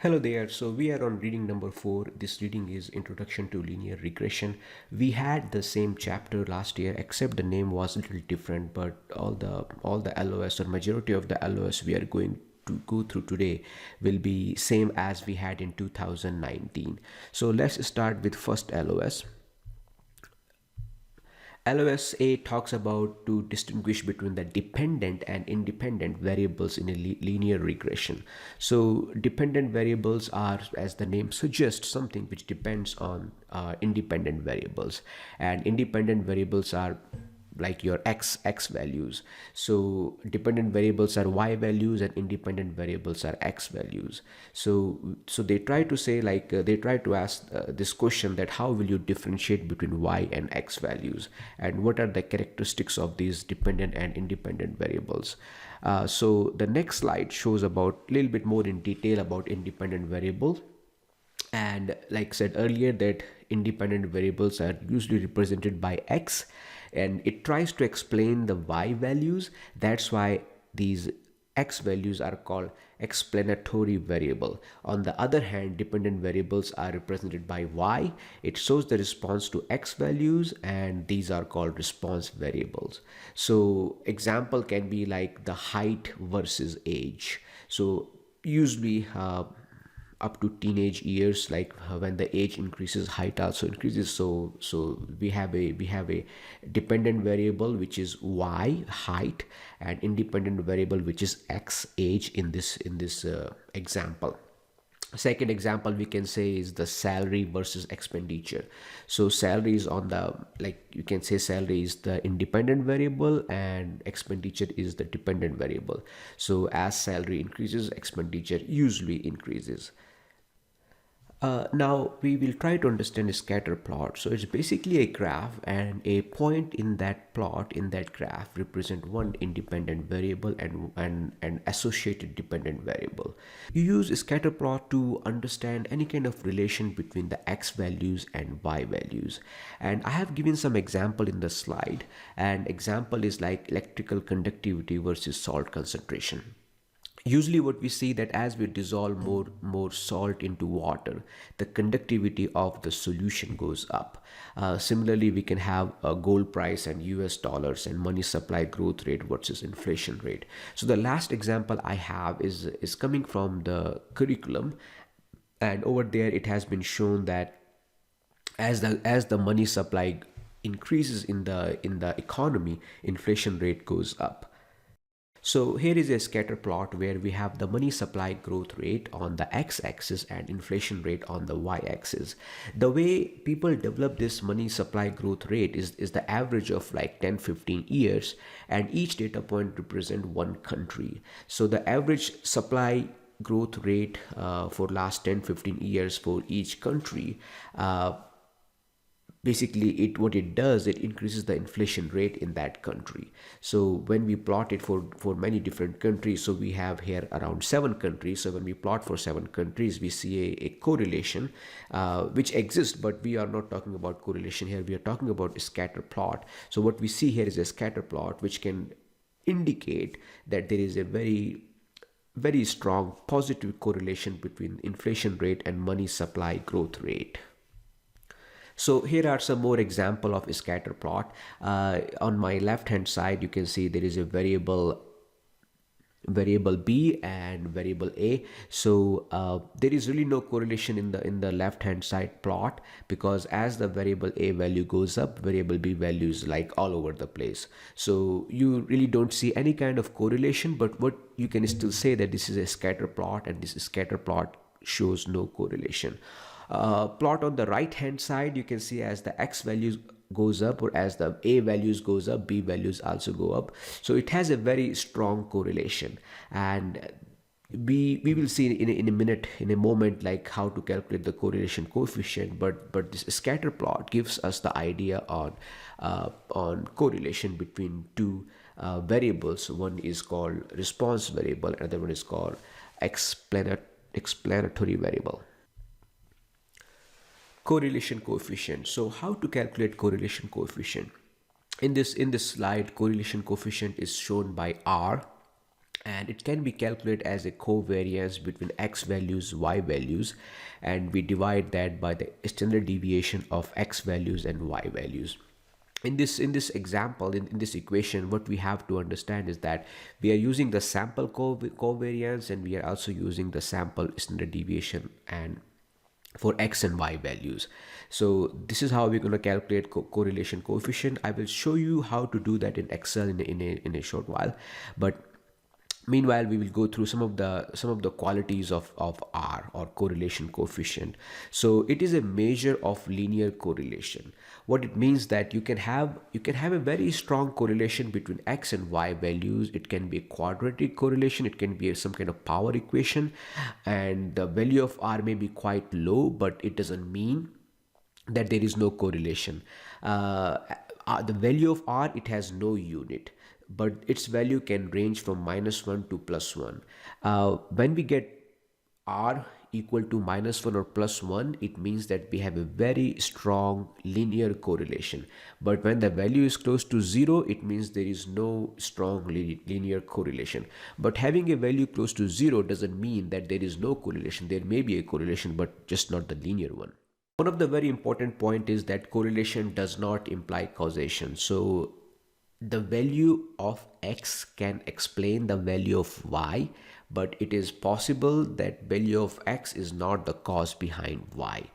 Hello there. So we are on reading number 4. This reading is Introduction to Linear Regression. We had the same chapter last year, except the name was a little different, but all the LOS or majority of the LOS we are going to go through today will be same as we had in 2019. So let's start with first LOS. LOSA talks about to distinguish between the dependent and independent variables in a linear regression. So dependent variables are, as the name suggests, something which depends on independent variables, and independent variables are like your x values. So dependent variables are y values and independent variables are x values. So they try to say they try to ask this question, that how will you differentiate between y and x values, and what are the characteristics of these dependent and independent variables. So the next slide shows about a little bit more in detail about independent variables. And like I said earlier, that independent variables are usually represented by x, and it tries to explain the y values. That's why these x values are called explanatory variable. On the other hand, dependent variables are represented by y. It shows the response to x values, and these are called response variables. So example can be like the height versus age. So usually up to teenage years, like when the age increases, height also increases. So we have a dependent variable which is y, height, and independent variable which is x, age, in this example. Second example we can say is the salary versus expenditure. So salary is on the, like you can say salary is the independent variable and expenditure is the dependent variable. So as salary increases, expenditure usually increases. Now we will try to understand a scatter plot. So it's basically a graph, and a point in that plot, in that graph, represent one independent variable and an associated dependent variable. You use a scatter plot to understand any kind of relation between the x values and y values. And I have given some example in the slide. And example is like electrical conductivity versus salt concentration. Usually what we see that as we dissolve more salt into water, the conductivity of the solution goes up. Similarly, we can have a gold price and US dollars and money supply growth rate versus inflation rate. So the last example I have is coming from the curriculum, and over there it has been shown that as the money supply increases in the economy, inflation rate goes up. So here is a scatter plot where we have the money supply growth rate on the x-axis and inflation rate on the y-axis. The way people develop this money supply growth rate is the average of like 10-15 years, and each data point represent one country. So the average supply growth rate for last 10-15 years for each country, basically what it does, it increases the inflation rate in that country. So when we plot it for many different countries, so we have here around 7 countries. So when we plot for 7 countries, we see a correlation which exists, but we are not talking about correlation here. We are talking about a scatter plot. So what we see here is a scatter plot which can indicate that there is a very strong positive correlation between inflation rate and money supply growth rate. So here are some more example of a scatter plot. On my left hand side, you can see there is a variable b and variable a. So there is really no correlation in the left hand side plot, because as the variable a value goes up, variable b values like all over the place. So you really don't see any kind of correlation, but what you can still say that this is a scatter plot, and this scatter plot shows no correlation. Plot on the right hand side, you can see as the x values goes up, or as the a values goes up, b values also go up. So it has a very strong correlation, and we will see in a minute, in a moment, like how to calculate the correlation coefficient. But this scatter plot gives us the idea on correlation between two variables. One is called response variable, another one is called explanatory variable. Correlation coefficient. So how to calculate correlation coefficient? In this slide, correlation coefficient is shown by r, and it can be calculated as a covariance between x values, y values, and we divide that by the standard deviation of x values and y values. In this example, in this equation, what we have to understand is that we are using the sample covariance, and we are also using the sample standard deviation and for x and y values. So this is how we're going to calculate correlation coefficient. I will show you how to do that in Excel in a short while, but meanwhile we will go through some of the qualities of R, or correlation coefficient. So it is a measure of linear correlation. What it means that you can have a very strong correlation between x and y values. It can be a quadratic correlation, it can be some kind of power equation, and the value of R may be quite low, but it doesn't mean that there is no correlation. The value of R, it has no unit, but its value can range from -1 to +1. When we get R equal to -1 or +1, it means that we have a very strong linear correlation. But when the value is close to 0, it means there is no strong linear correlation. But having a value close to 0 doesn't mean that there is no correlation. There may be a correlation, but just not the linear one. One of the very important point is that correlation does not imply causation. So the value of x can explain the value of y, but it is possible that value of x is not the cause behind y.